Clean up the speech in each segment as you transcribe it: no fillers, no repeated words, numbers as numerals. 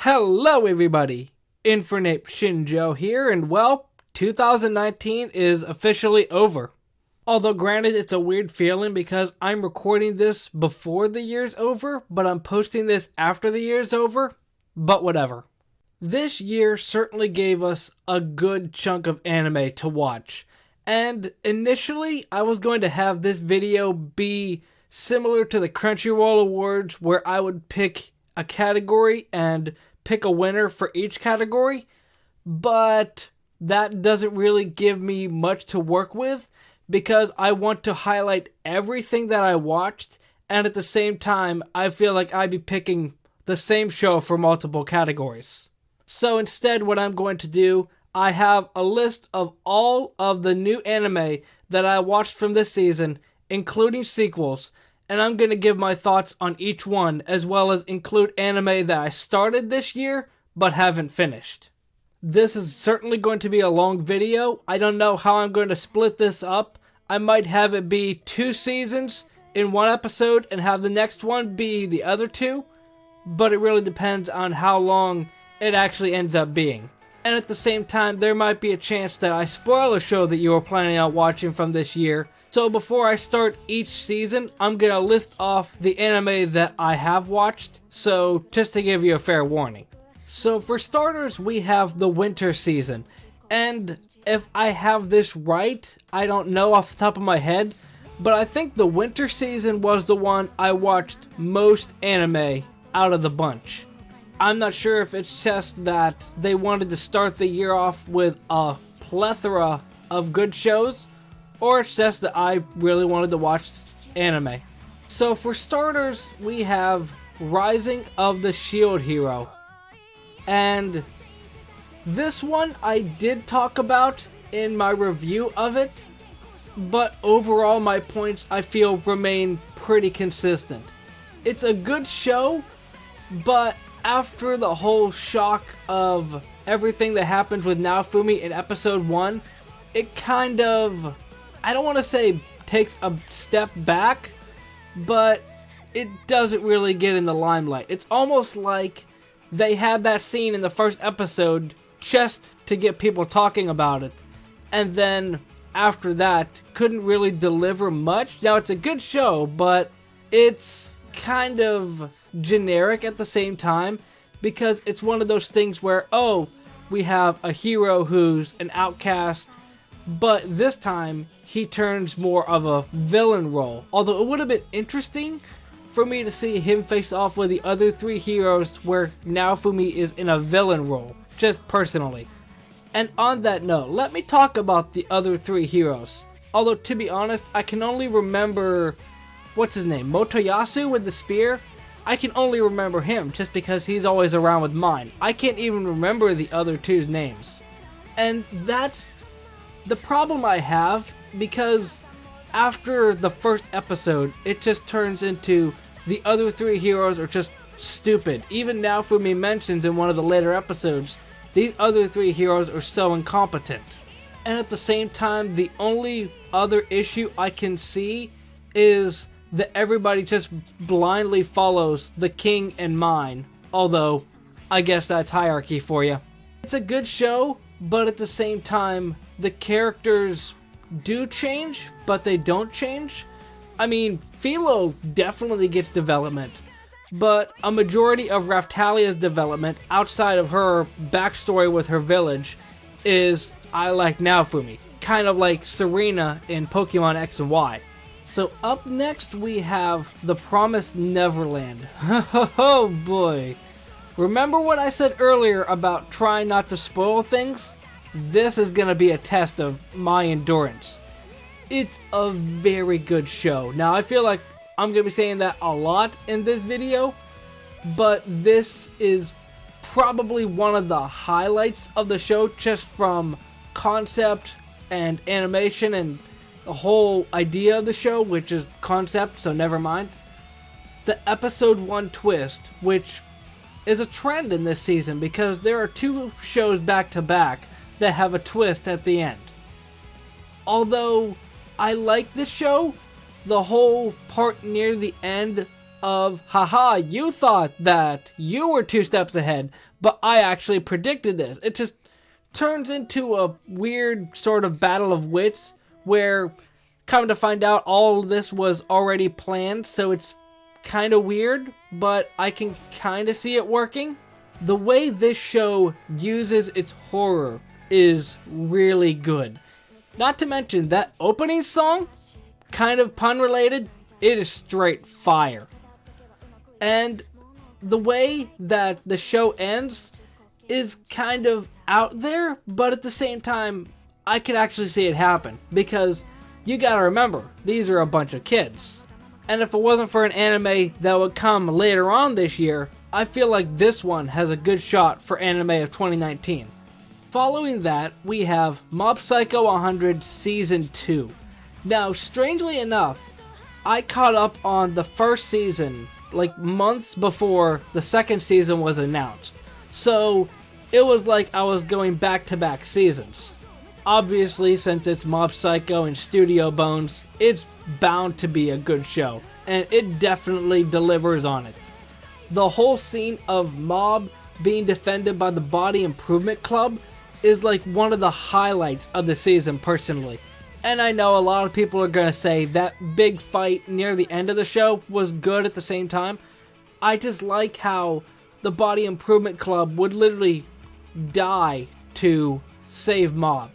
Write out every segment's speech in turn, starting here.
Hello everybody, Infernape Shinjo here, and well, 2019 is officially over. Although granted, it's a weird feeling because I'm recording this before the year's over, but I'm posting this after the year's over, but whatever. This year certainly gave us a good chunk of anime to watch, and initially I was going to have this video be similar to the Crunchyroll Awards where I would pick a category and pick a winner for each category, but that doesn't really give me much to work with because I want to highlight everything that I watched, and at the same time I feel like I'd be picking the same show for multiple categories. So instead what I'm going to do, I have a list of all of the new anime that I watched from this season, including sequels, and I'm going to give my thoughts on each one, as well as include anime that I started this year, but haven't finished. This is certainly going to be a long video. I don't know how I'm going to split this up. I might have it be 2 seasons in one episode, and have the next one be the other 2, but it really depends on how long it actually ends up being. And at the same time, there might be a chance that I spoil a show that you were planning on watching from this year. So before I start each season, I'm going to list off the anime that I have watched, so just to give you a fair warning. So for starters, we have the winter season, and if I have this right, I don't know off the top of my head, but I think the winter season was the one I watched most anime out of the bunch. I'm not sure if it's just that they wanted to start the year off with a plethora of good shows, or it's just that I really wanted to watch anime. So for starters, we have Rising of the Shield Hero. And this one I did talk about in my review of it, but overall my points I feel remain pretty consistent. It's a good show, but after the whole shock of everything that happened with Naofumi in episode 1, it kind of, I don't want to say takes a step back, but it doesn't really get in the limelight. It's almost like they had that scene in the first episode just to get people talking about it, and then after that couldn't really deliver much. Now it's a good show, but it's kind of generic at the same time, because it's one of those things where, oh, we have a hero who's an outcast, but this time he turns more of a villain role. Although it would have been interesting for me to see him face off with the other 3 heroes where Naofumi is in a villain role, just personally. And on that note, let me talk about the other 3 heroes. Although to be honest, I can only remember, what's his name, Motoyasu with the spear? I can only remember him just because he's always around with mine. I can't even remember the other 2's names. And that's the problem I have, because after the first episode, it just turns into the other 3 heroes are just stupid. Even Naofumi mentions in one of the later episodes, these other 3 heroes are so incompetent. And at the same time, the only other issue I can see is that everybody just blindly follows the king and mine. Although, I guess that's hierarchy for you. It's a good show, but at the same time, the characters do change, but they don't change. I mean, Philo definitely gets development, but a majority of Raphtalia's development, outside of her backstory with her village, is I like Naofumi. Kind of like Serena in Pokemon X and Y. So up next we have The Promised Neverland. Oh boy. Remember what I said earlier about trying not to spoil things? This is going to be a test of my endurance. It's a very good show. Now I feel like I'm going to be saying that a lot in this video, but this is probably one of the highlights of the show, just from concept and animation and the whole idea of the show, which is concept, so never mind. The episode 1 twist, which is a trend in this season because there are 2 shows back to back that have a twist at the end. Although I like this show, the whole part near the end of, haha, you thought that you were 2 steps ahead, but I actually predicted this. It just turns into a weird sort of battle of wits where, come to find out, all of this was already planned, so it's kind of weird, but I can kind of see it working. The way this show uses its horror is really good. Not to mention that opening song, kind of pun related, it is straight fire. And the way that the show ends is kind of out there, but at the same time, I can actually see it happen. Because you gotta remember, these are a bunch of kids. And if it wasn't for an anime that would come later on this year, I feel like this one has a good shot for anime of 2019. Following that, we have Mob Psycho 100 Season 2. Now, strangely enough, I caught up on the first season like months before the second season was announced. So it was like I was going back-to-back seasons. Obviously, since it's Mob Psycho and Studio Bones, it's bound to be a good show, and it definitely delivers on it. The whole scene of Mob being defended by the Body Improvement Club is like one of the highlights of the season personally. And I know a lot of people are going to say that big fight near the end of the show was good at the same time. I just like how the Body Improvement Club would literally die to save Mob.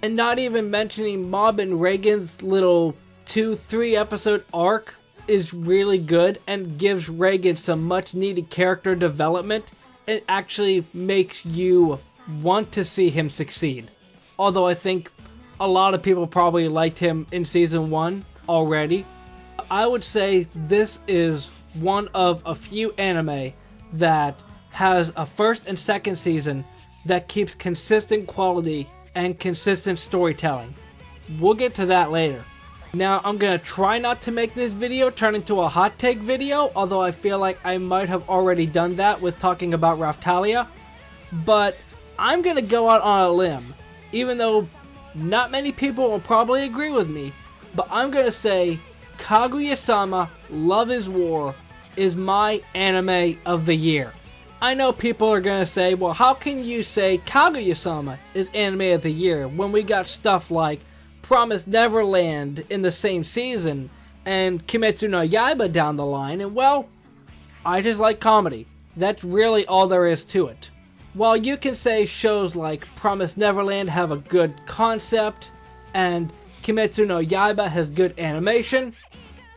And not even mentioning Mob and Reagan's little 2-3 episode arc is really good and gives Reagan some much needed character development and actually makes you want to see him succeed. Although I think a lot of people probably liked him in season 1 already. I would say this is one of a few anime that has a first and second season that keeps consistent quality and consistent storytelling. We'll get to that later. Now, I'm gonna try not to make this video turn into a hot take video, although I feel like I might have already done that with talking about Raphtalia. But I'm gonna go out on a limb, even though not many people will probably agree with me, but I'm gonna say Kaguya-sama Love is War is my anime of the year. I know people are gonna say, well, how can you say Kaguya-sama is anime of the year when we got stuff like Promised Neverland in the same season and Kimetsu no Yaiba down the line? And well, I just like comedy. That's really all there is to it. While you can say shows like Promised Neverland have a good concept and Kimetsu no Yaiba has good animation,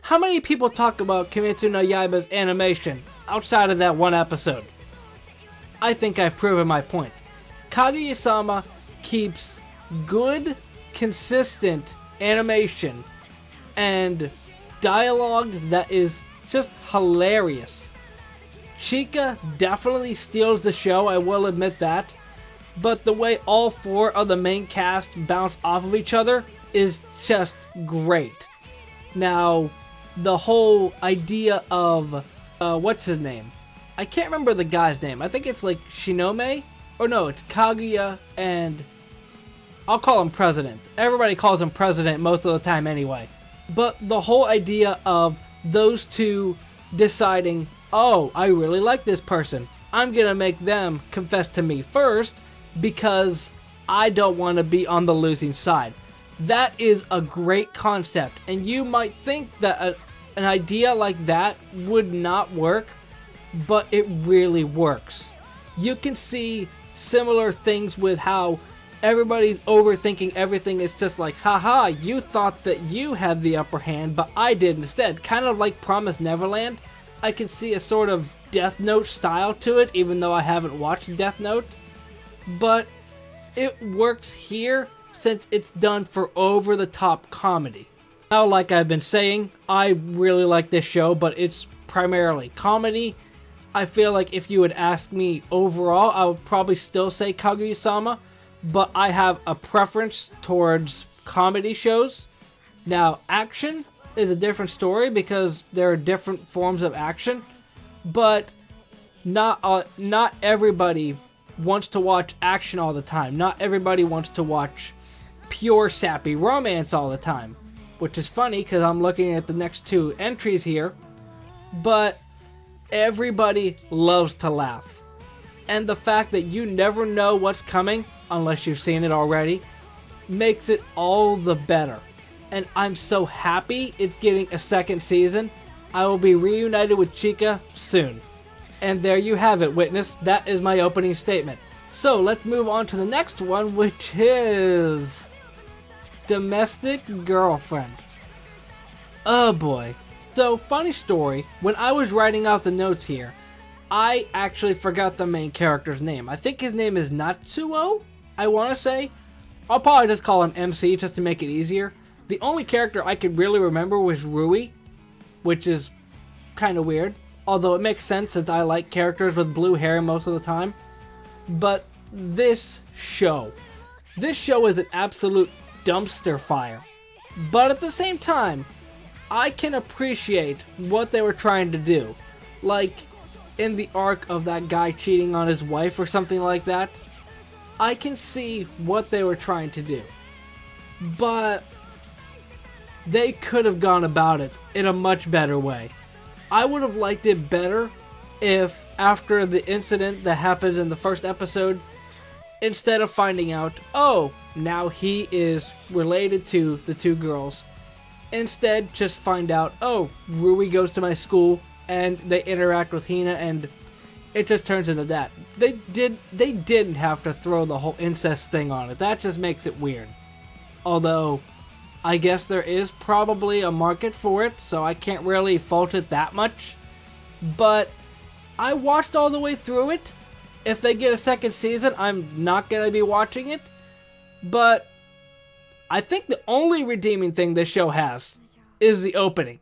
how many people talk about Kimetsu no Yaiba's animation outside of that one episode? I think I've proven my point. Kaguya-sama keeps good, consistent animation and dialogue that is just hilarious. Chika definitely steals the show, I will admit that, but the way all four of the main cast bounce off of each other is just great. Now, the whole idea of, what's his name? I can't remember the guy's name. I think it's like Shinome? Or no, it's Kaguya and I'll call him President. Everybody calls him President most of the time anyway. But the whole idea of those two deciding, oh, I really like this person. I'm gonna make them confess to me first because I don't want to be on the losing side. That is a great concept, and you might think that an idea like that would not work, but it really works. You can see similar things with how everybody's overthinking everything. It's just like, haha, you thought that you had the upper hand, but I did instead. Kind of like Promised Neverland. I can see a sort of Death Note style to it, even though I haven't watched Death Note. But it works here since it's done for over-the-top comedy. Now, like I've been saying, I really like this show, but it's primarily comedy. I feel like if you would ask me overall, I would probably still say Kaguya-sama, but I have a preference towards comedy shows. Now, action is a different story because there are different forms of action, but not everybody wants to watch action all the time. Not everybody wants to watch pure sappy romance all the time, which is funny because I'm looking at the next two entries here, but everybody loves to laugh. And the fact that you never know what's coming, unless you've seen it already, makes it all the better. And I'm so happy it's getting a second season. I will be reunited with Chika soon. And there you have it, witness. That is my opening statement. So let's move on to the next one, which is Domestic Girlfriend. Oh boy. So, funny story, when I was writing out the notes here, I actually forgot the main character's name. I think his name is Natsuo, I want to say. I'll probably just call him MC just to make it easier. The only character I could really remember was Rui, which is kind of weird. Although it makes sense since I like characters with blue hair most of the time. But this show is an absolute dumpster fire. But at the same time, I can appreciate what they were trying to do. Like, in the arc of that guy cheating on his wife or something like that. I can see what they were trying to do. But they could have gone about it in a much better way. I would have liked it better if, after the incident that happens in the first episode, instead of finding out, oh, now he is related to the two girls, instead just find out, oh, Rui goes to my school, and they interact with Hina, and it just turns into that. They didn't have to throw the whole incest thing on it. That just makes it weird. Although, I guess there is probably a market for it, so I can't really fault it that much. But I watched all the way through it. If they get a second season, I'm not going to be watching it. But I think the only redeeming thing this show has is the opening.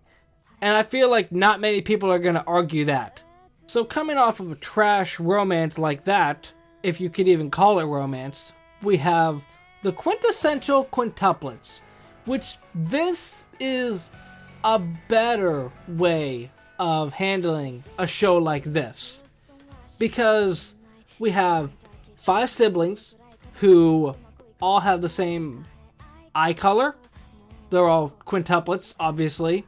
And I feel like not many people are going to argue that. So coming off of a trash romance like that, if you could even call it romance, we have the quintessential quintuplets. Which this is a better way of handling a show like this. Because we have 5 siblings who all have the same eye color. They're all quintuplets, obviously.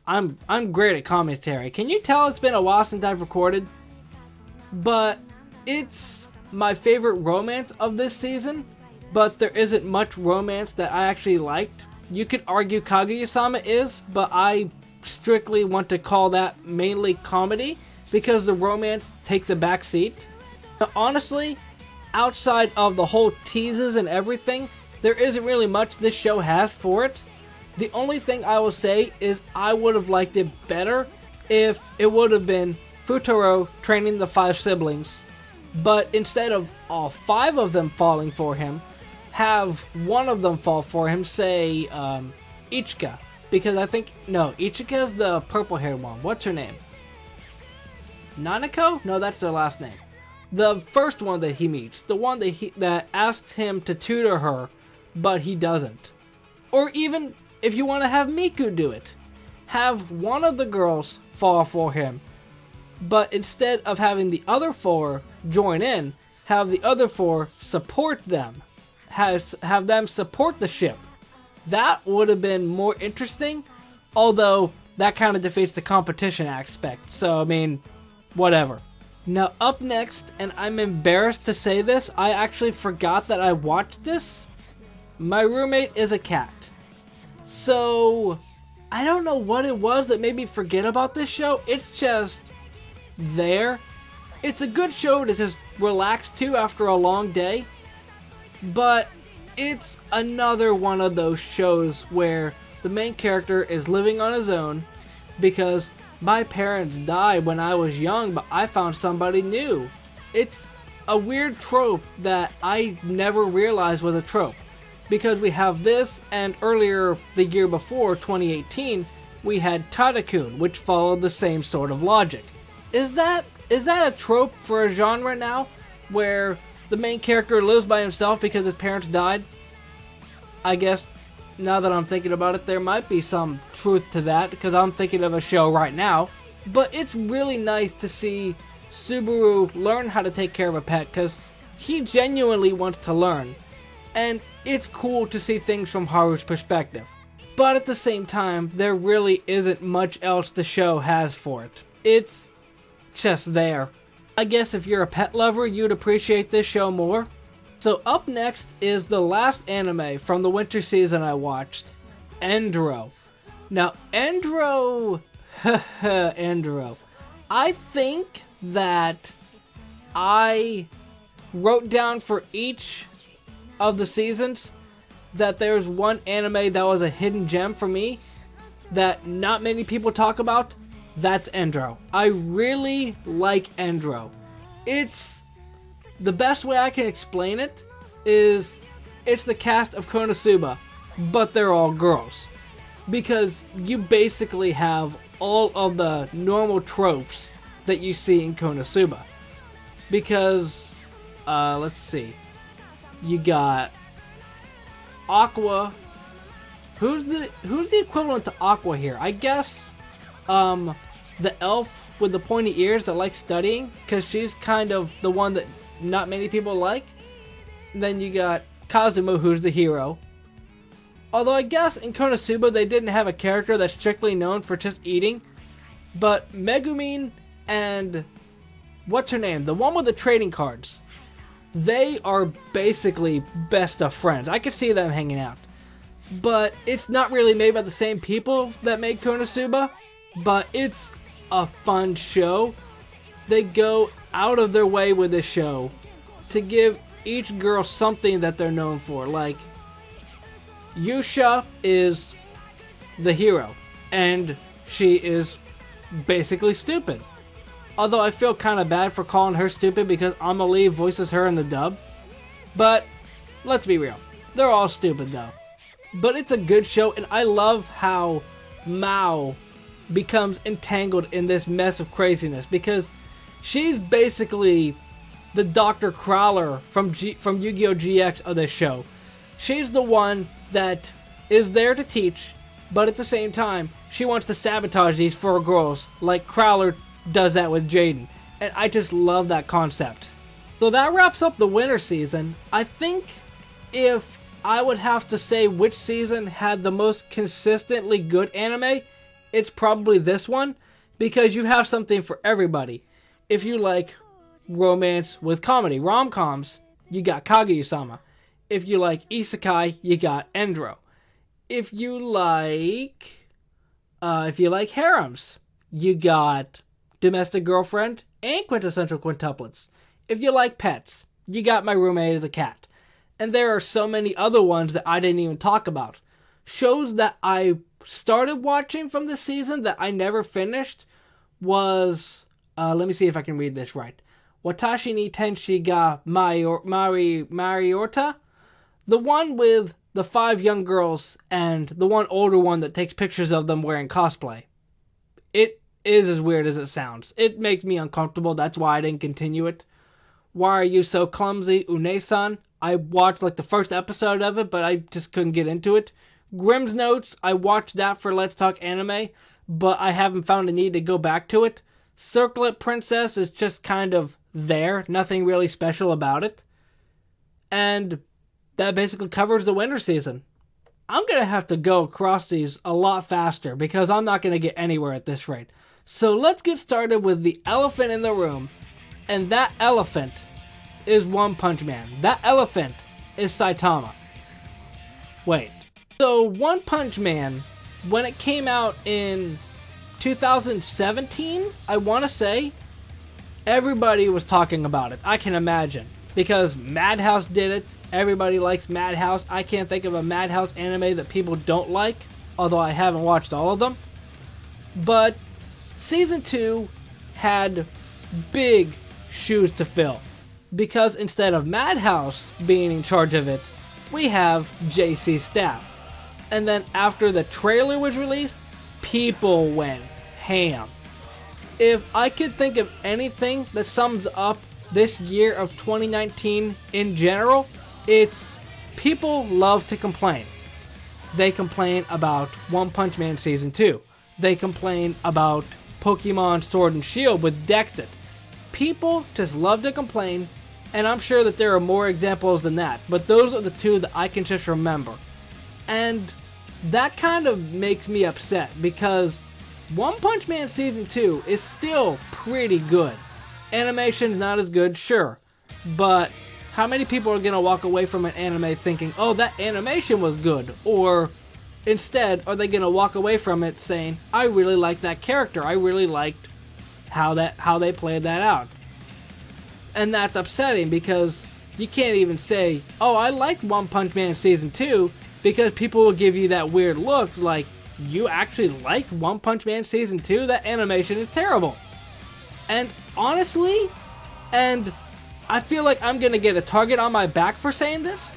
I'm great at commentary. Can you tell it's been a while since I've recorded? But it's my favorite romance of this season. But there isn't much romance that I actually liked. You could argue Kaguya-sama is, but I strictly want to call that mainly comedy because the romance takes a back seat. But honestly, outside of the whole teases and everything, there isn't really much this show has for it. The only thing I will say is I would have liked it better if it would have been Futaro training the 5 siblings, but instead of all 5 of them falling for him, have one of them fall for him, say, Ichika. Because I think, no, Ichika's the purple-haired one. What's her name? Nanako? No, that's their last name. The first one that he meets. The one that asks him to tutor her, but he doesn't. Or even, if you want to have Miku do it, have one of the girls fall for him, but instead of having the other 4 join in, have the other 4 support them. Have them support the ship. That would have been more interesting, although that kind of defeats the competition aspect. So, I mean, whatever. Now, up next, and I'm embarrassed to say this, I actually forgot that I watched this. My roommate is a cat. So, I don't know what it was that made me forget about this show. It's just there. It's a good show to just relax to after a long day. But it's another one of those shows where the main character is living on his own because my parents died when I was young, but I found somebody new. It's a weird trope that I never realized was a trope. Because we have this, and earlier the year before, 2018, we had Tadakun, which followed the same sort of logic. Is that a trope for a genre now? Where the main character lives by himself because his parents died? I guess, now that I'm thinking about it, there might be some truth to that, because I'm thinking of a show right now. But it's really nice to see Subaru learn how to take care of a pet, because he genuinely wants to learn. And it's cool to see things from Haru's perspective. But at the same time, there really isn't much else the show has for it. It's just there. I guess if you're a pet lover, you'd appreciate this show more. So up next is the last anime from the winter season I watched, Endro. Now, Endro, Endro. I think that I wrote down for each of the seasons that there's one anime that was a hidden gem for me that not many people talk about. That's Endro. I really like Endro. It's the best way I can explain it is it's the cast of Konosuba, but they're all girls. Because you basically have all of the normal tropes that you see in Konosuba. Because, let's see. You got Aqua. Who's the equivalent to Aqua here? I guess, the elf with the pointy ears that likes studying, because she's kind of the one that not many people like. And then you got Kazuma, who's the hero. Although I guess in Konosuba they didn't have a character that's strictly known for just eating. But Megumin and what's her name? The one with the trading cards. They are basically best of friends. I could see them hanging out. But it's not really made by the same people that made Konosuba. But it's a fun show. They go out of their way with this show to give each girl something that they're known for. Like, Yusha is the hero, and she is basically stupid. Although I feel kind of bad for calling her stupid because Amelie voices her in the dub. But let's be real, they're all stupid though. But it's a good show, and I love how Mao becomes entangled in this mess of craziness because she's basically the Dr. Crowler from Yu-Gi-Oh! GX of this show. She's the one that is there to teach, but at the same time, she wants to sabotage these four girls, like Crowler does that with Jaden. And I just love that concept. So that wraps up the winter season. I think if I would have to say which season had the most consistently good anime, it's probably this one, because you have something for everybody. If you like romance with comedy, rom-coms, you got Kaguya-sama. If you like isekai, you got Endro. If you like harems, you got Domestic Girlfriend and Quintessential Quintuplets. If you like pets, you got My Roommate as a Cat. And there are so many other ones that I didn't even talk about. Shows that I started watching from this season that I never finished was, let me see if I can read this right. Watashi ni Tenshi ga Mariorta? The one with the 5 young girls and the one older one that takes pictures of them wearing cosplay. It is as weird as it sounds. It makes me uncomfortable. That's why I didn't continue it. Why Are You So Clumsy, Une-san? I watched like the first episode of it, but I just couldn't get into it. Grimm's Notes, I watched that for Let's Talk Anime, but I haven't found a need to go back to it. Circlet Princess is just kind of there. Nothing really special about it. And that basically covers the winter season. I'm going to have to go across these a lot faster because I'm not going to get anywhere at this rate. So let's get started with the elephant in the room. And that elephant is One Punch Man. That elephant is Saitama. Wait. So One Punch Man, when it came out in 2017, I want to say, everybody was talking about it. I can imagine. Because Madhouse did it. Everybody likes Madhouse. I can't think of a Madhouse anime that people don't like, although I haven't watched all of them. But Season 2 had big shoes to fill. Because instead of Madhouse being in charge of it, we have JC Staff. And then after the trailer was released, people went ham. If I could think of anything that sums up this year of 2019 in general, it's people love to complain. They complain about One Punch Man Season 2. They complain about Pokemon Sword and Shield with Dexit. People just love to complain, and I'm sure that there are more examples than that, but those are the two that I can just remember. And that kind of makes me upset because One Punch Man Season 2 is still pretty good. Animation's not as good, sure. But how many people are going to walk away from an anime thinking, oh, that animation was good? Or instead, are they going to walk away from it saying, I really liked that character. I really liked how they played that out. And that's upsetting because you can't even say, oh, I liked One Punch Man Season 2, because people will give you that weird look like, you actually liked One Punch Man Season 2? That animation is terrible. And honestly, and I feel like I'm gonna get a target on my back for saying this,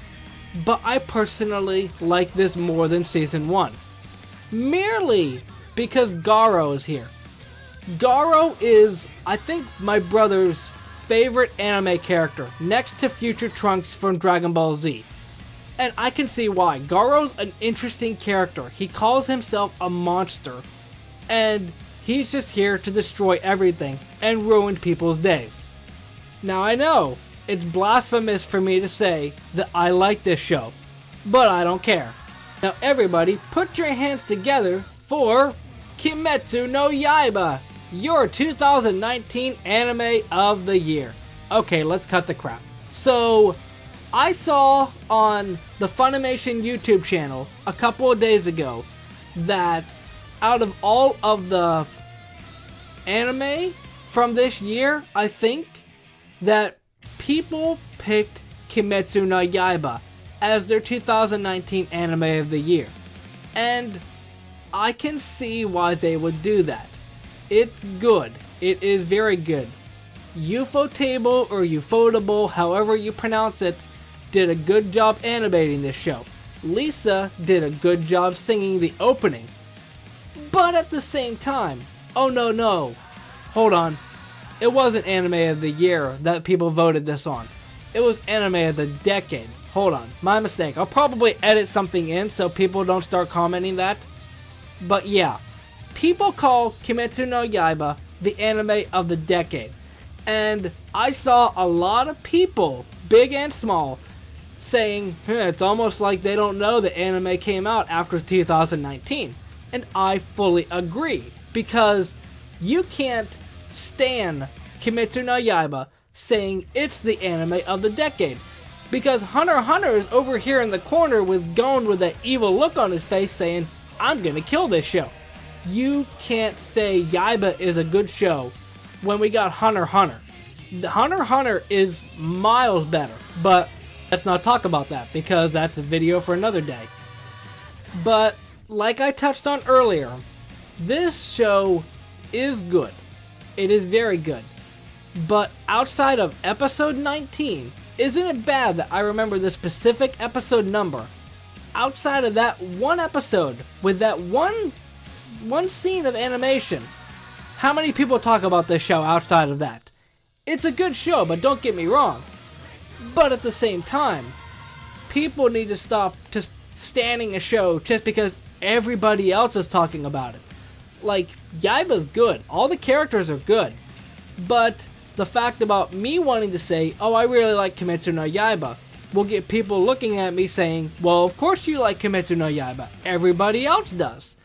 but I personally like this more than Season 1. Merely because Garo is here. Garo is, I think, my brother's favorite anime character, next to Future Trunks from Dragon Ball Z. And I can see why. Garo's an interesting character. He calls himself a monster. And he's just here to destroy everything and ruin people's days. Now I know, it's blasphemous for me to say that I like this show, but I don't care. Now everybody, put your hands together for Kimetsu no Yaiba, your 2019 anime of the year. Okay, let's cut the crap. So, I saw on the Funimation YouTube channel a couple of days ago that out of all of the anime from this year, I think that people picked Kimetsu no Yaiba as their 2019 anime of the year. And I can see why they would do that. It's good. It is very good. Ufotable or Ufotable, however you pronounce it, did a good job animating this show. Lisa did a good job singing the opening. But at the same time, oh no, hold on. It wasn't anime of the year that people voted this on. It was anime of the decade. Hold on, my mistake. I'll probably edit something in so people don't start commenting that. But yeah, people call Kimetsu no Yaiba the anime of the decade. And I saw a lot of people, big and small, saying, it's almost like they don't know the anime came out after 2019. And I fully agree, because you can't stan Kimetsu no Yaiba saying it's the anime of the decade. Because Hunter x Hunter is over here in the corner with Gon with that evil look on his face saying, I'm gonna kill this show. You can't say Yaiba is a good show when we got Hunter x Hunter. Hunter x Hunter is miles better, but let's not talk about that because that's a video for another day. But like I touched on earlier, this show is good. It is very good. But outside of episode 19, isn't it bad that I remember the specific episode number? Outside of that one episode with that one scene of animation, how many people talk about this show outside of that? It's a good show, but don't get me wrong. But at the same time, people need to stop just standing a show just because everybody else is talking about it. Like, Yaiba's good. All the characters are good. But the fact about me wanting to say, oh, I really like Kimetsu no Yaiba, will get people looking at me saying, well, of course you like Kimetsu no Yaiba. Everybody else does.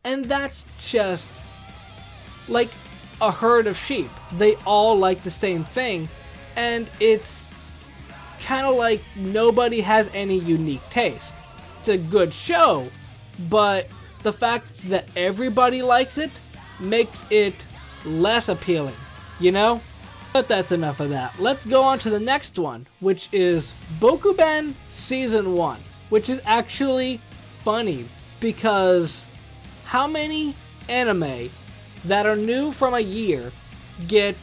And that's just like a herd of sheep. They all like the same thing. And it's kind of like nobody has any unique taste. It's a good show, but the fact that everybody likes it makes it less appealing, you know? But that's enough of that. Let's go on to the next one, which is Bokuben Season 1, which is actually funny because how many anime that are new from a year get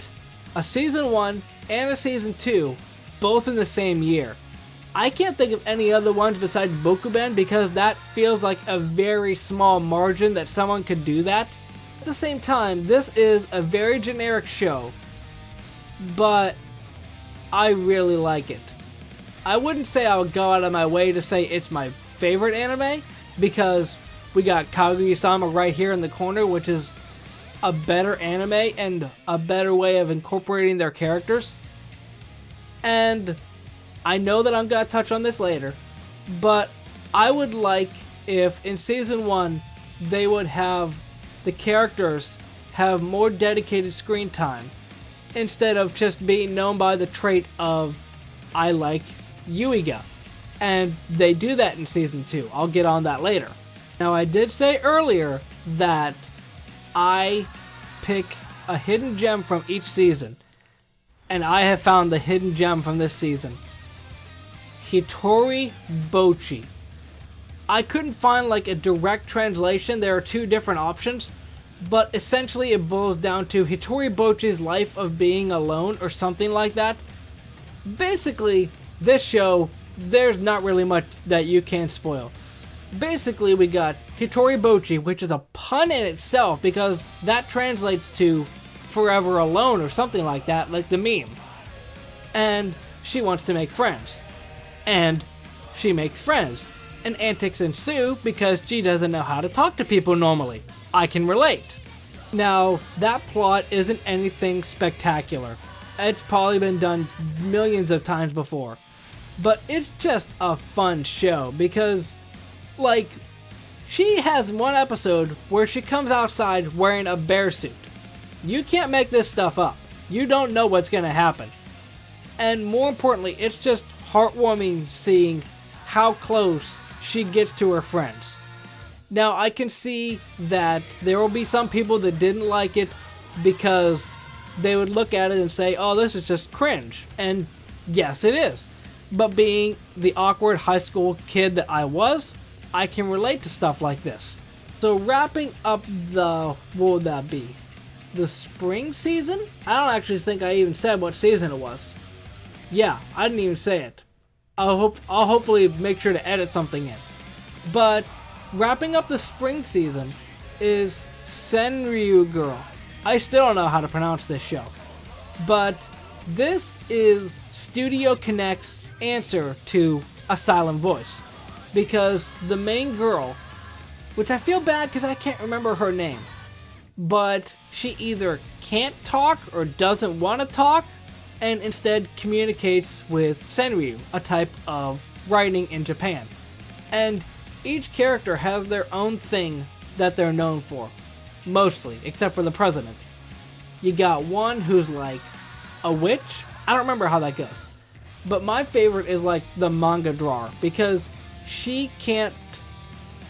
a Season 1 and a Season 2 both in the same year? I can't think of any other ones besides Bokuben because that feels like a very small margin that someone could do that. At the same time, this is a very generic show, but I really like it. I wouldn't say I would go out of my way to say it's my favorite anime because we got Kaguya-sama right here in the corner, which is a better anime and a better way of incorporating their characters. And I know that I'm going to touch on this later, but I would like if in Season 1 they would have the characters have more dedicated screen time instead of just being known by the trait of I like Yuiga. And they do that in season 2. I'll get on that later. Now, I did say earlier that I pick a hidden gem from each season, and I have found the hidden gem from this season. Hitori Bochi. I couldn't find like a direct translation. There are 2 different options, but essentially it boils down to Hitori Bochi's life of being alone or something like that. Basically, this show, there's not really much that you can spoil. Basically, we got Hitori Bochi, which is a pun in itself because that translates to forever alone or something like that, like the meme. And she wants to make friends. And she makes friends. And antics ensue because she doesn't know how to talk to people normally. I can relate. Now, that plot isn't anything spectacular. It's probably been done millions of times before. But it's just a fun show because, like, she has one episode where she comes outside wearing a bear suit. You can't make this stuff up. You don't know what's going to happen. And more importantly, it's just heartwarming seeing how close she gets to her friends. Now, I can see that there will be some people that didn't like it because they would look at it and say, oh, this is just cringe. And yes, it is. But being the awkward high school kid that I was, I can relate to stuff like this. So wrapping up what would that be? The spring season? I don't actually think I even said what season it was. Yeah, I didn't even say it. I'll hopefully make sure to edit something in. But wrapping up the spring season is Senryu Girl. I still don't know how to pronounce this show. But this is Studio Connect's answer to Asylum Voice. Because the main girl, which I feel bad because I can't remember her name, but she either can't talk or doesn't want to talk, and instead communicates with Senryu, a type of writing in Japan. And each character has their own thing that they're known for. Mostly, except for the president. You got one who's like a witch. I don't remember how that goes. But my favorite is like the manga drawer, because she can't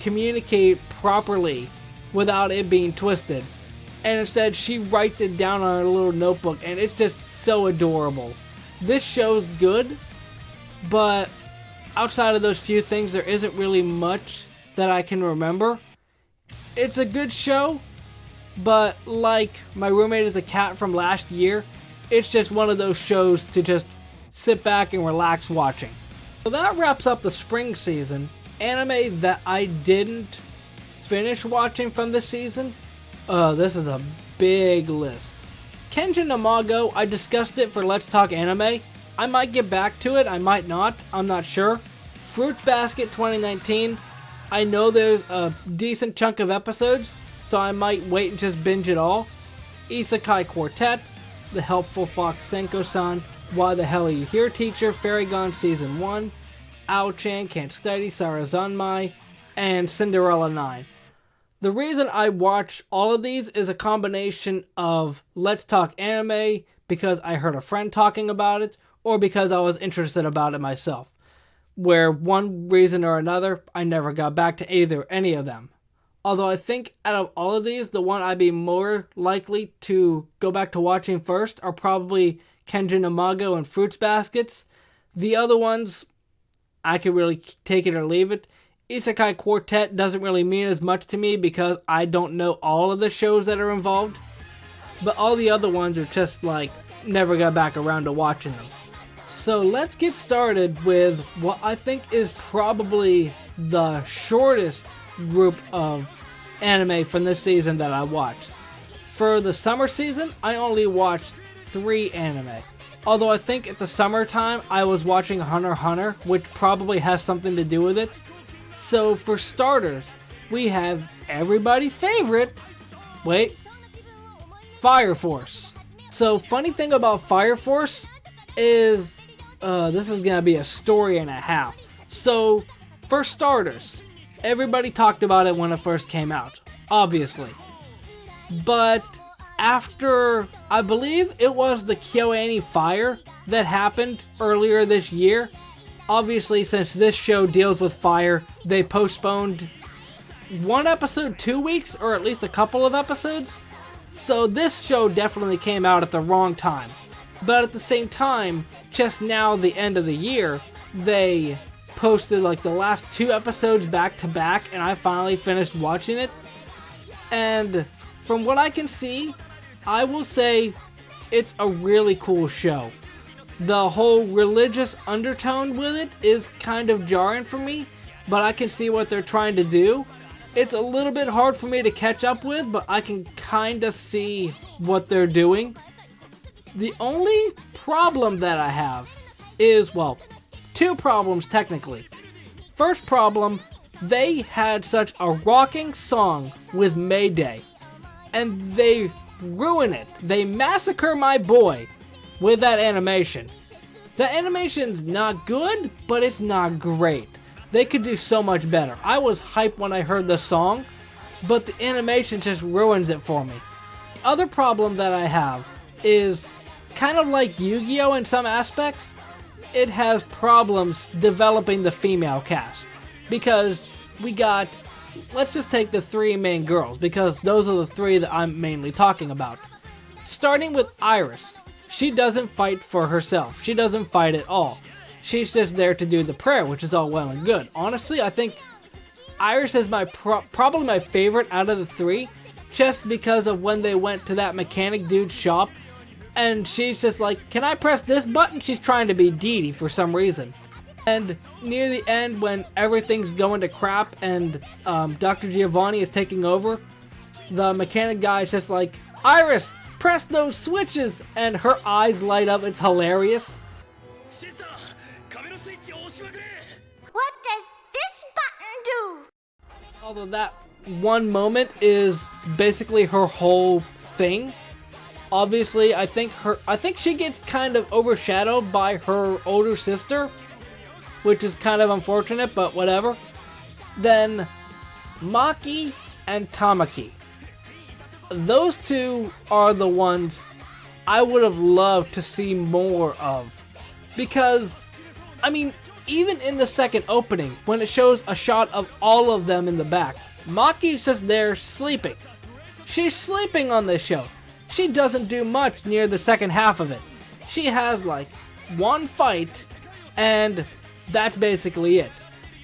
communicate properly without it being twisted. And instead she writes it down on her little notebook, and it's just so adorable. This show's good, but outside of those few things, there isn't really much that I can remember. It's a good show, but like My Roommate is a Cat from last year, it's just one of those shows to just sit back and relax watching. So that wraps up the spring season. Anime that I didn't finish watching from this season, this is a big list. Kenjin Amago, I discussed it for Let's Talk Anime. I might get back to it, I might not, I'm not sure. Fruits Basket 2019, I know there's a decent chunk of episodes, so I might wait and just binge it all. Isekai Quartet, The Helpful Fox Senko-san, Why the Hell Are You Here Teacher, Fairy Gone Season 1, Ao-chan Can't Study, Sarazanmai, and Cinderella 9. The reason I watch all of these is a combination of Let's Talk Anime, because I heard a friend talking about it, or because I was interested about it myself. Where one reason or another, I never got back to any of them. Although I think out of all of these, the one I'd be more likely to go back to watching first are probably Kenjin Amago and Fruits Baskets. The other ones, I could really take it or leave it. Isekai Quartet doesn't really mean as much to me because I don't know all of the shows that are involved. But all the other ones are just like, never got back around to watching them. So let's get started with what I think is probably the shortest group of anime from this season that I watched. For the summer season, I only watched 3 anime. Although I think at the summertime, I was watching Hunter x Hunter, which probably has something to do with it. So for starters, we have everybody's favorite, Fire Force. So funny thing about Fire Force is, this is going to be a story and a half. So for starters, everybody talked about it when it first came out, obviously. But after, I believe it was the KyoAni fire that happened earlier this year. Obviously, since this show deals with fire, they postponed one episode 2 weeks, or at least a couple of episodes. So this show definitely came out at the wrong time. But at the same time, just now, the end of the year, they posted like the last 2 episodes back to back, and I finally finished watching it. And from what I can see, I will say it's a really cool show. The whole religious undertone with it is kind of jarring for me, but I can see what they're trying to do. It's a little bit hard for me to catch up with, but I can kind of see what they're doing. The only problem that I have is, well, 2 problems technically. First problem, they had such a rocking song with Mayday, and they ruin it. They massacre my boy with that animation. The animation's not good, but it's not great. They could do so much better. I was hyped when I heard the song, but the animation just ruins it for me. The other problem that I have is kind of like Yu-Gi-Oh! In some aspects. It has problems developing the female cast. Because we got, let's just take the 3 main girls, because those are the 3 that I'm mainly talking about. Starting with Iris. She doesn't fight for herself. She doesn't fight at all. She's just there to do the prayer, which is all well and good. Honestly, I think Iris is probably my favorite out of the 3, just because of when they went to that mechanic dude's shop, and she's just like, can I press this button? She's trying to be Dee Dee for some reason. And near the end, when everything's going to crap and Dr. Giovanni is taking over, the mechanic guy is just like, Iris, press those switches! And her eyes light up. It's hilarious. What does this button do? Although that one moment is basically her whole thing. Obviously, I think she gets kind of overshadowed by her older sister, which is kind of unfortunate, but whatever. Then Maki and Tamaki. Those 2 are the ones I would have loved to see more of. Because, I mean, even in the second opening, when it shows a shot of all of them in the back, Maki's just there sleeping. She's sleeping on this show. She doesn't do much near the second half of it. She has like 1 fight, and that's basically it.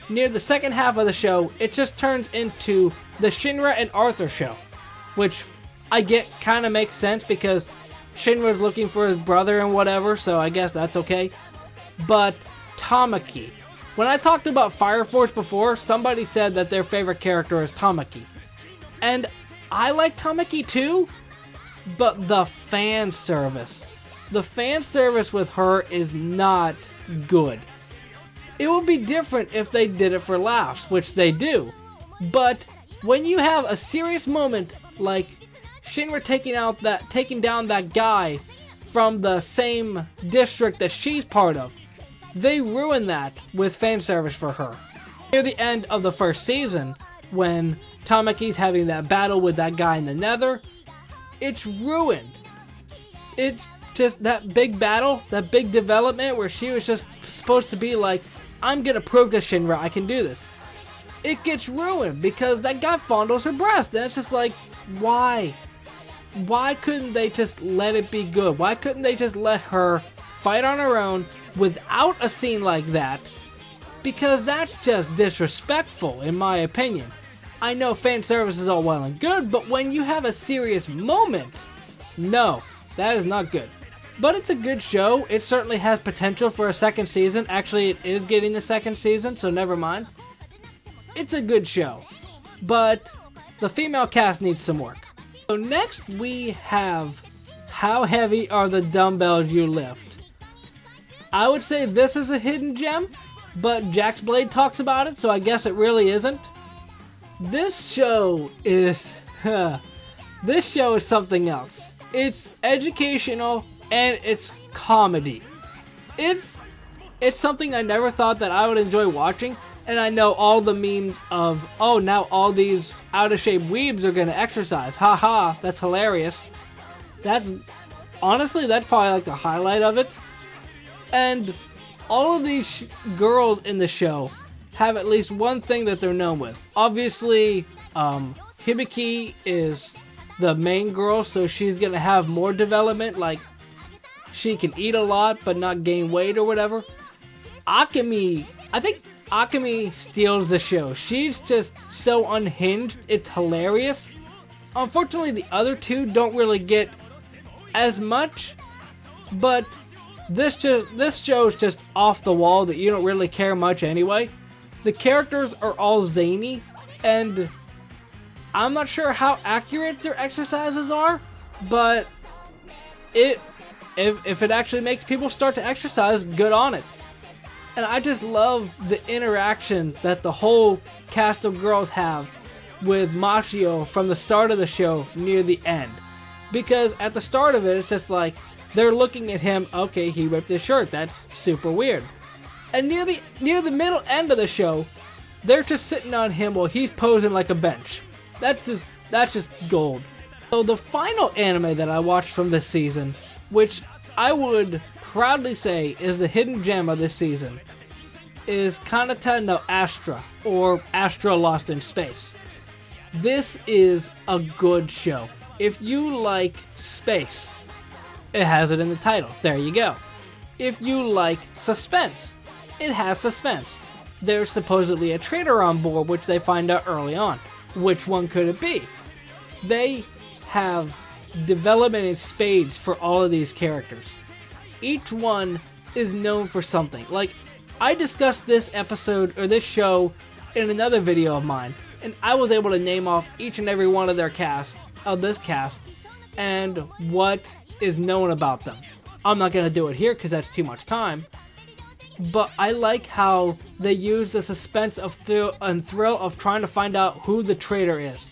Near the second half of the show, it just turns into the Shinra and Arthur show, which I get kind of makes sense because Shinra's looking for his brother and whatever, so I guess that's okay. But Tamaki. When I talked about Fire Force before, somebody said that their favorite character is Tamaki. And I like Tamaki too, but the fan service. The fan service with her is not good. It would be different if they did it for laughs, which they do. But when you have a serious moment like Shinra taking down that guy from the same district that she's part of, they ruin that with fan service for her. Near the end of the first season, when Tamaki's having that battle with that guy in the Nether, it's ruined. It's just that big battle, that big development where she was just supposed to be like, I'm gonna prove to Shinra I can do this. It gets ruined because that guy fondles her breast, and it's just like, why? Why couldn't they just let it be good? Why couldn't they just let her fight on her own without a scene like that? Because that's just disrespectful, in my opinion. I know fan service is all well and good, but when you have a serious moment, no, that is not good. But it's a good show. It certainly has potential for a second season. Actually, it is getting the second season, so never mind. It's a good show, but the female cast needs some work. So next we have How Heavy Are the Dumbbells You Lift? I would say this is a hidden gem, but Jax Blade talks about it, so I guess it really isn't. This show is something else. It's educational and it's comedy. It's something I never thought that I would enjoy watching, and I know all the memes of, oh, now all these out of shape weebs are gonna exercise. Haha, that's hilarious. That's honestly, that's probably like the highlight of it. And all of these girls in the show have at least one thing that they're known with. Obviously, Hibiki is the main girl, so she's gonna have more development, like she can eat a lot but not gain weight or whatever. Akemi, I think Akemi steals the show. She's just so unhinged, it's hilarious. Unfortunately, the other two don't really get as much, but this show is just off the wall that you don't really care much anyway. The characters are all zany, and I'm not sure how accurate their exercises are, but if it actually makes people start to exercise, good on it. And I just love the interaction that the whole cast of girls have with Machio from the start of the show near the end. Because at the start of it, it's just like, they're looking at him, okay, he ripped his shirt, that's super weird. And near the middle end of the show, they're just sitting on him while he's posing like a bench. That's just gold. So the final anime that I watched from this season, which I would proudly say is the hidden gem of this season, is Kanata no Astra, or Astra Lost in Space. This is a good show. If you like space, it has it in the title. There you go. If you like suspense, it has suspense. There's supposedly a traitor on board, which they find out early on. Which one could it be? They have development in spades for all of these characters. Each one is known for something. Like, I discussed this episode, or this show, in another video of mine, and I was able to name off each and every one of their cast, of this cast, and what is known about them. I'm not going to do it here because that's too much time, but I like how they use the suspense of thrill of trying to find out who the traitor is.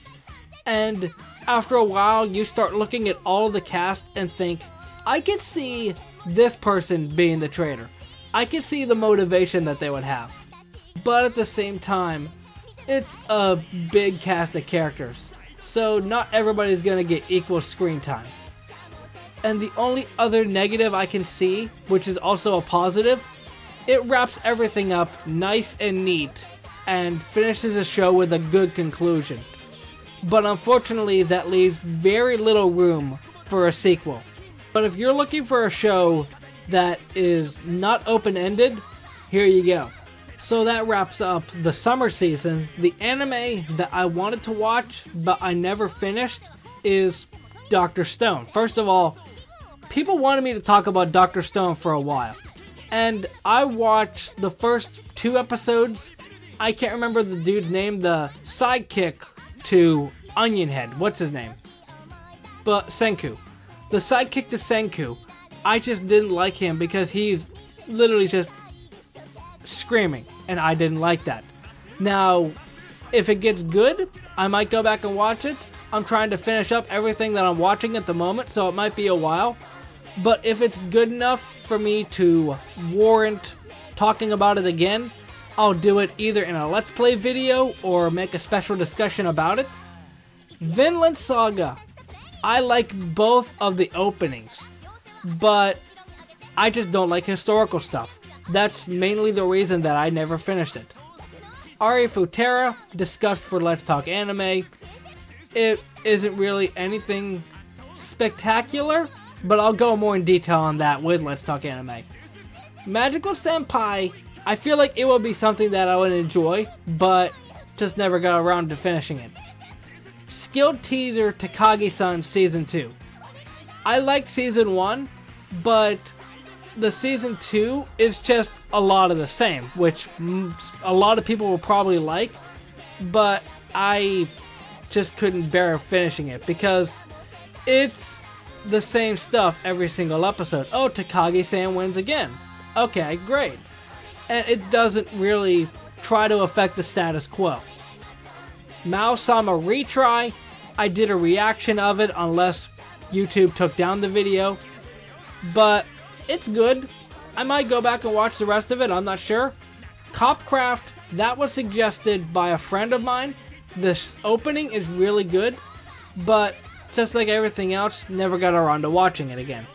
And after a while, you start looking at all of the cast and think, I could see this person being the traitor. I could see the motivation that they would have. But at the same time, it's a big cast of characters, so not everybody's going to get equal screen time. And the only other negative I can see, which is also a positive, it wraps everything up nice and neat and finishes the show with a good conclusion. But unfortunately, that leaves very little room for a sequel. But if you're looking for a show that is not open-ended, here you go. So that wraps up the summer season. The anime that I wanted to watch, but I never finished, is Dr. Stone. First of all, people wanted me to talk about Dr. Stone for a while. And I watched the first 2 episodes. I can't remember the dude's name, the sidekick to Onion Head. What's his name? But Senku. The sidekick to Senku. I just didn't like him because he's literally just screaming. And I didn't like that. Now, if it gets good, I might go back and watch it. I'm trying to finish up everything that I'm watching at the moment, so it might be a while. But if it's good enough for me to warrant talking about it again, I'll do it either in a Let's Play video or make a special discussion about it. Vinland Saga. I like both of the openings, but I just don't like historical stuff. That's mainly the reason that I never finished it. Arifureta, discussed for Let's Talk Anime. It isn't really anything spectacular, but I'll go more in detail on that with Let's Talk Anime. Magical Senpai, I feel like it will be something that I would enjoy, but just never got around to finishing it. Skilled Teaser Takagi-san Season 2. I liked Season 1, but the Season 2 is just a lot of the same, which a lot of people will probably like, but I just couldn't bear finishing it because it's the same stuff every single episode. Oh, Takagi-san wins again. Okay, great. And it doesn't really try to affect the status quo. Mao-sama Retry, I did a reaction of it unless YouTube took down the video, but it's good. I might go back and watch the rest of it, I'm not sure. Copcraft, that was suggested by a friend of mine. This opening is really good, but just like everything else, never got around to watching it again.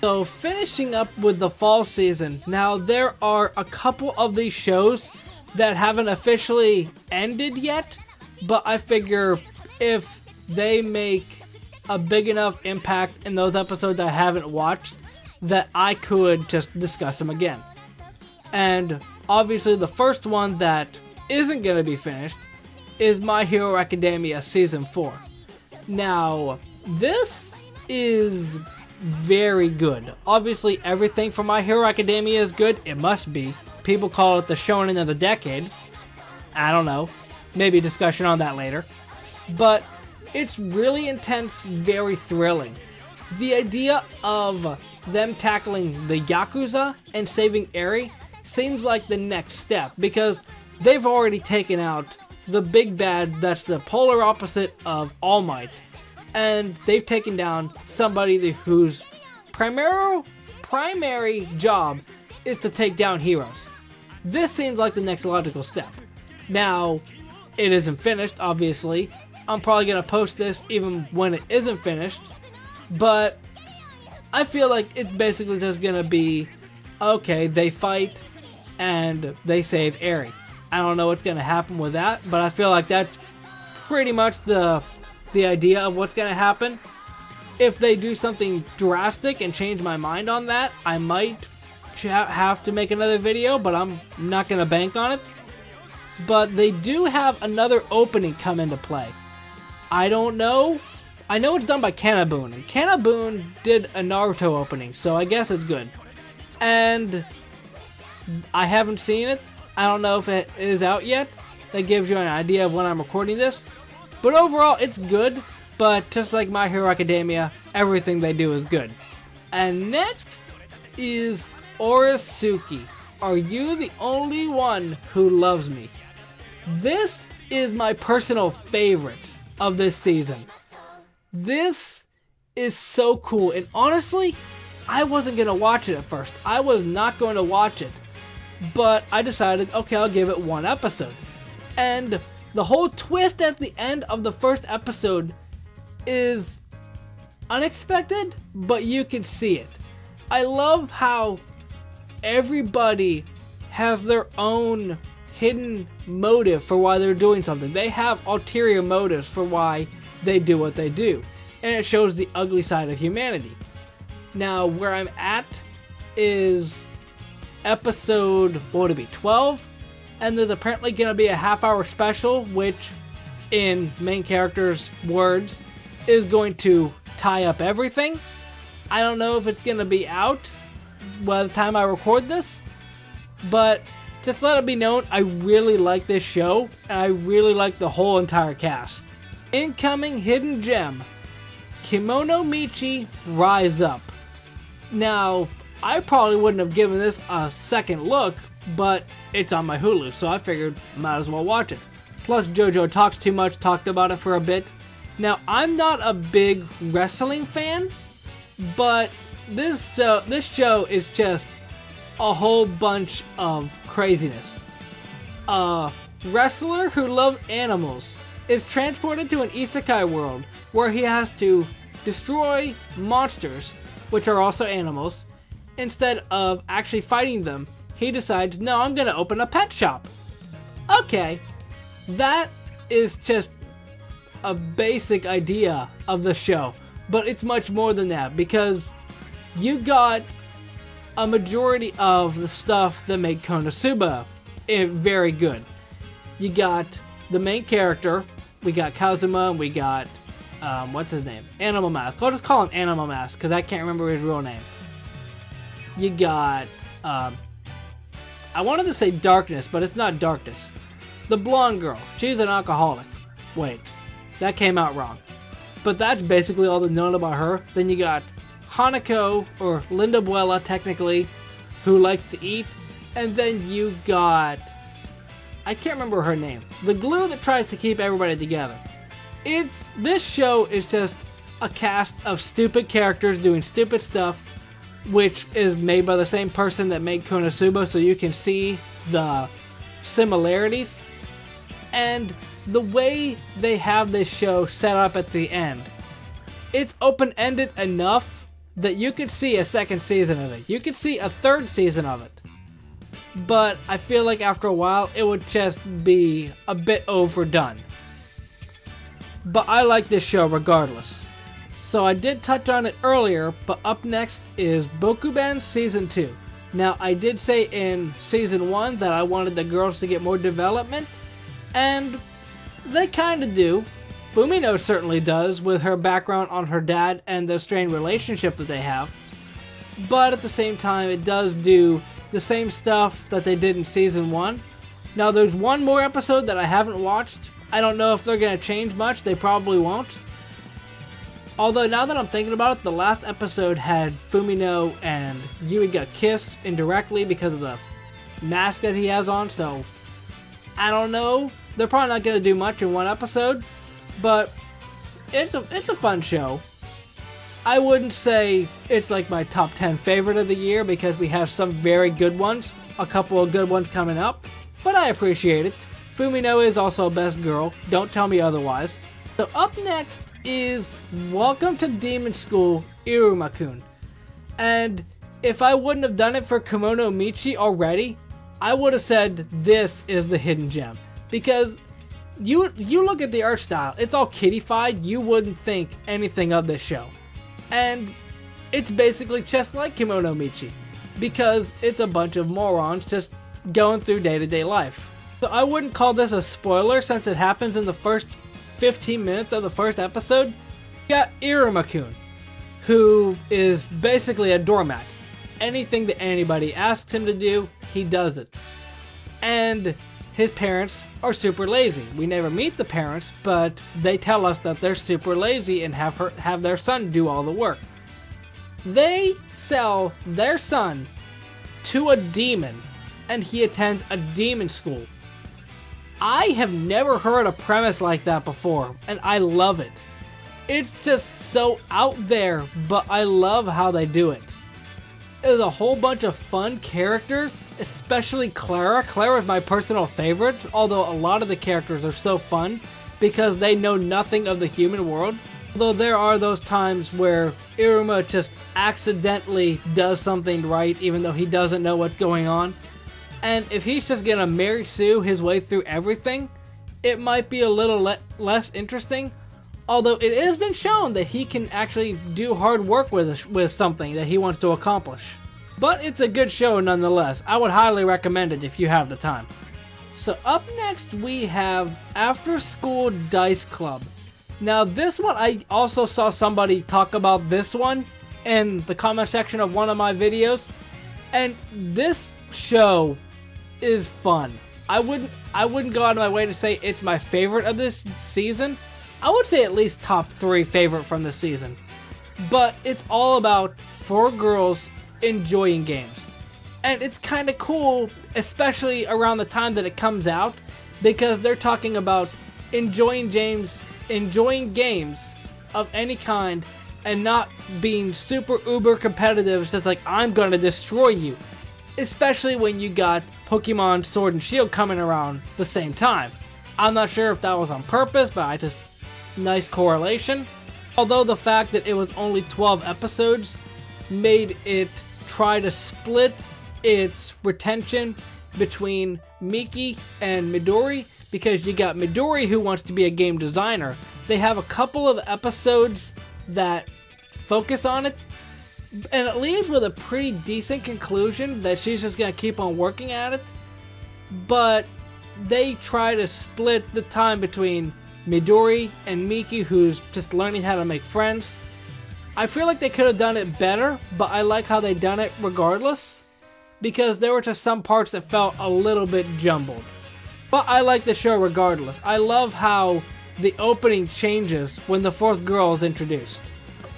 So finishing up with the fall season, now there are a couple of these shows that haven't officially ended yet, but I figure if they make a big enough impact in those episodes I haven't watched, that I could just discuss them again. And obviously the first one that isn't going to be finished is My Hero Academia Season 4. Now, this is very good. Obviously everything from My Hero Academia is good. It must be. People call it the shonen of the decade. I don't know. Maybe discussion on that later. But it's really intense, very thrilling. The idea of them tackling the Yakuza and saving Eri seems like the next step, because they've already taken out the big bad that's the polar opposite of All Might, and they've taken down somebody whose primary job is to take down heroes. This seems like the next logical step. Now, it isn't finished, obviously. I'm probably going to post this even when it isn't finished, but I feel like it's basically just going to be, okay, they fight and they save Eri. I don't know what's going to happen with that, but I feel like that's pretty much the idea of what's going to happen. If they do something drastic and change my mind on that, I might have to make another video, but I'm not going to bank on it. But they do have another opening come into play. I don't know. I know it's done by Kanabun, and Kanabun did a Naruto opening, so I guess it's good. And I haven't seen it. I don't know if it is out yet. That gives you an idea of when I'm recording this. But overall, it's good. But just like My Hero Academia, everything they do is good. And next is Oresuki. Are you the only one who loves me? This is my personal favorite of this season. This is so cool, and honestly, I wasn't going to watch it at first. I was not going to watch it, but I decided, okay, I'll give it one episode. And the whole twist at the end of the first episode is unexpected, but you can see it. I love how everybody has their own hidden motive for why they're doing something. They have ulterior motives for why they do what they do, and it shows the ugly side of humanity. Now, where I'm at is episode, what would it be, 12? And there's apparently going to be a half-hour special, which, in main character's words, is going to tie up everything. I don't know if it's going to be out by the time I record this, but just let it be known, I really like this show, and I really like the whole entire cast. Incoming hidden gem, Kimono Michi Rise Up. Now, I probably wouldn't have given this a second look, but it's on my Hulu, so I figured might as well watch it. Plus, JoJo Talks Too Much talked about it for a bit. Now, I'm not a big wrestling fan, but this show is just a whole bunch of craziness. A wrestler who loves animals is transported to an isekai world where he has to destroy monsters, which are also animals. Instead of actually fighting them, he decides, no, I'm gonna open a pet shop. Okay, that is just a basic idea of the show, but it's much more than that, because you got a majority of the stuff that made Konosuba very good. You got the main character, we got Kazuma, and we got, what's his name? Animal Mask. I'll just call him Animal Mask, because I can't remember his real name. You got, I wanted to say Darkness, but it's not Darkness. The blonde girl, she's an alcoholic. Wait, that came out wrong. But that's basically all that's known about her. Then you got Hanako, or Linda Buella technically, who likes to eat. And then you got, I can't remember her name, the glue that tries to keep everybody together. This show is just a cast of stupid characters doing stupid stuff, which is made by the same person that made Konosuba, so you can see the similarities. And the way they have this show set up at the end it's open-ended enough that you could see a second season of it. You could see a third season of it. But I feel like after a while, it would just be a bit overdone. But I like this show regardless. So I did touch on it earlier, but up next is Bokuben Season 2. Now, I did say in Season 1 that I wanted the girls to get more development, and they kind of do. Fumino certainly does, with her background on her dad and the strained relationship that they have. But at the same time, it does do the same stuff that they did in Season 1. Now, there's one more episode that I haven't watched. I don't know if they're going to change much. They probably won't. Although, now that I'm thinking about it, the last episode had Fumino and Yuiga kiss indirectly because of the mask that he has on, so I don't know. They're probably not going to do much in one episode, but it's a fun show. I wouldn't say it's like my top 10 favorite of the year because we have some very good ones, a couple of good ones coming up, but I appreciate it. Fumino is also a best girl, don't tell me otherwise. So up next is Welcome to Demon School Iruma-kun. And if I wouldn't have done it for Kemono Michi already, I would have said this is the hidden gem. Because you look at the art style, it's all kiddified, you wouldn't think anything of this show. And it's basically just like Kemono Michi, because it's a bunch of morons just going through day-to-day life. So I wouldn't call this a spoiler since it happens in the first 15 minutes of the first episode. You got Iruma-kun, who is basically a doormat. Anything that anybody asks him to do, he does it. And his parents are super lazy. We never meet the parents, but they tell us that they're super lazy and have their son do all the work. They sell their son to a demon, and he attends a demon school. I have never heard a premise like that before, and I love it. It's just so out there, but I love how they do it. There's a whole bunch of fun characters, especially Clara. Clara is my personal favorite, although a lot of the characters are so fun because they know nothing of the human world. Although there are those times where Iruma just accidentally does something right even though he doesn't know what's going on. And if he's just gonna Mary Sue his way through everything, it might be a little less interesting. Although it has been shown that he can actually do hard work with something that he wants to accomplish. But it's a good show nonetheless. I would highly recommend it if you have the time. So up next we have After School Dice Club. Now this one, I also saw somebody talk about this one in the comment section of one of my videos. And this show is fun. I wouldn't go out of my way to say it's my favorite of this season. I would say at least top 3 favorite from the season. But it's all about 4 girls enjoying games. And it's kind of cool, especially around the time that it comes out, because they're talking about enjoying games of any kind and not being super uber competitive. It's just like, I'm going to destroy you. Especially when you got Pokemon Sword and Shield coming around the same time. I'm not sure if that was on purpose, but nice correlation. Although the fact that it was only 12 episodes made it try to split its retention between Miki and Midori, because you got Midori who wants to be a game designer. They have a couple of episodes that focus on it, and it leaves with a pretty decent conclusion that she's just gonna keep on working at it. But they try to split the time between Midori and Miki, who's just learning how to make friends. I feel like they could have done it better, but I like how they done it regardless, because there were just some parts that felt a little bit jumbled. But I like the show regardless. I love how the opening changes when the 4th girl is introduced.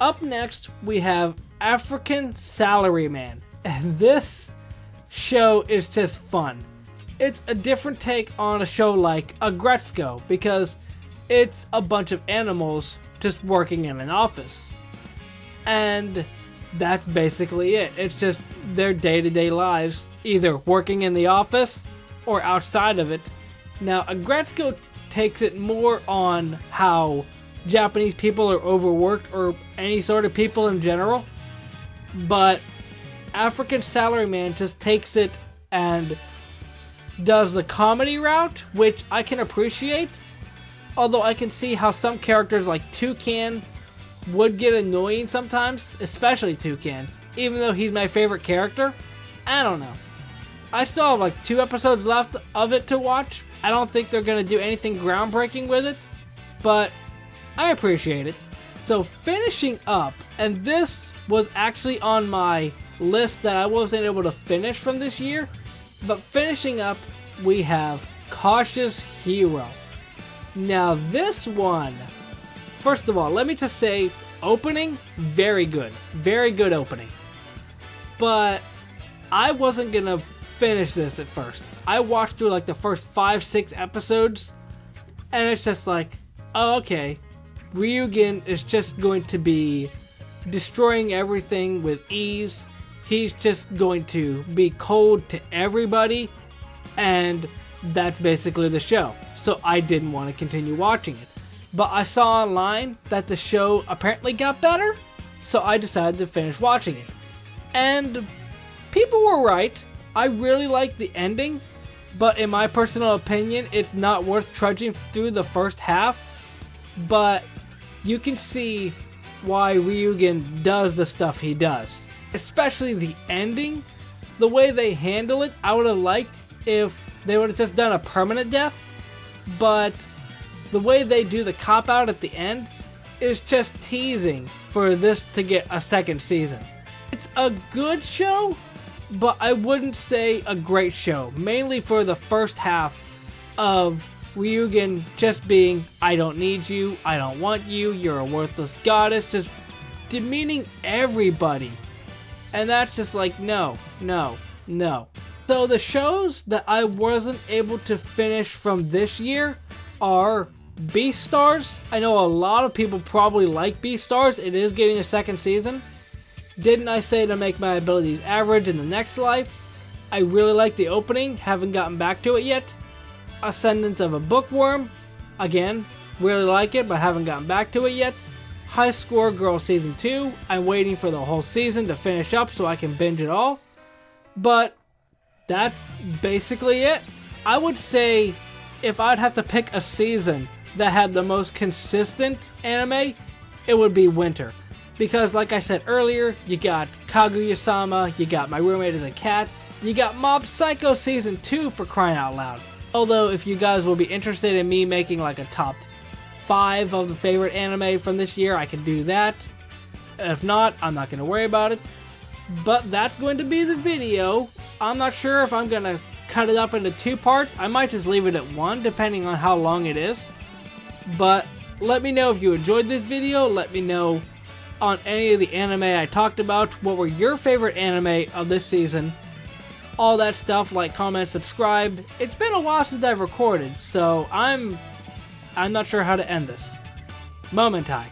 Up next, we have African Salaryman, and this show is just fun. It's a different take on a show like Aggretsuko, because it's a bunch of animals just working in an office. And that's basically it. It's just their day-to-day lives, either working in the office or outside of it. Now, Aggretsuko takes it more on how Japanese people are overworked or any sort of people in general. But African Salaryman just takes it and does the comedy route, which I can appreciate. Although I can see how some characters like Toucan would get annoying sometimes, especially Toucan, even though he's my favorite character. I don't know. I still have like 2 episodes left of it to watch. I don't think they're going to do anything groundbreaking with it, but I appreciate it. So finishing up, and this was actually on my list that I wasn't able to finish from this year, but finishing up, we have Cautious Hero. Now this one, first of all, let me just say, opening, very good. Very good opening. But I wasn't gonna finish this at first. I watched through like the first 5-6 episodes, and it's just like, oh, okay, Ryugen is just going to be destroying everything with ease. He's just going to be cold to everybody, and that's basically the show. So I didn't want to continue watching it. But I saw online that the show apparently got better, so I decided to finish watching it. And people were right. I really liked the ending, but in my personal opinion, it's not worth trudging through the first half. But you can see why Ryugen does the stuff he does. Especially the ending, the way they handle it. I would have liked if they would have just done a permanent death, but the way they do the cop-out at the end is just teasing for this to get a second season. It's a good show, but I wouldn't say a great show, mainly for the first half of Ryugen just being, I don't need you, I don't want you, you're a worthless goddess, just demeaning everybody. And that's just like, no, no, no. So the shows that I wasn't able to finish from this year are Beastars. I know a lot of people probably like Beastars. It is getting a second season. Didn't I say to make my abilities average in the next life? I really like the opening. Haven't gotten back to it yet. Ascendance of a Bookworm. Again, really like it, but haven't gotten back to it yet. High Score Girl Season 2. I'm waiting for the whole season to finish up so I can binge it all. But that's basically it. I would say if I'd have to pick a season that had the most consistent anime, it would be winter. Because like I said earlier, you got Kaguya-sama, you got My Roommate is a Cat, you got Mob Psycho Season 2 for crying out loud. Although if you guys will be interested in me making like a top 5 of the favorite anime from this year, I can do that. If not, I'm not going to worry about it. But that's going to be the video. I'm not sure if I'm going to cut it up into 2 parts. I might just leave it at 1, depending on how long it is. But let me know if you enjoyed this video. Let me know on any of the anime I talked about. What were your favorite anime of this season? All that stuff, like, comment, subscribe. It's been a while since I've recorded, so I'm not sure how to end this. Momentai.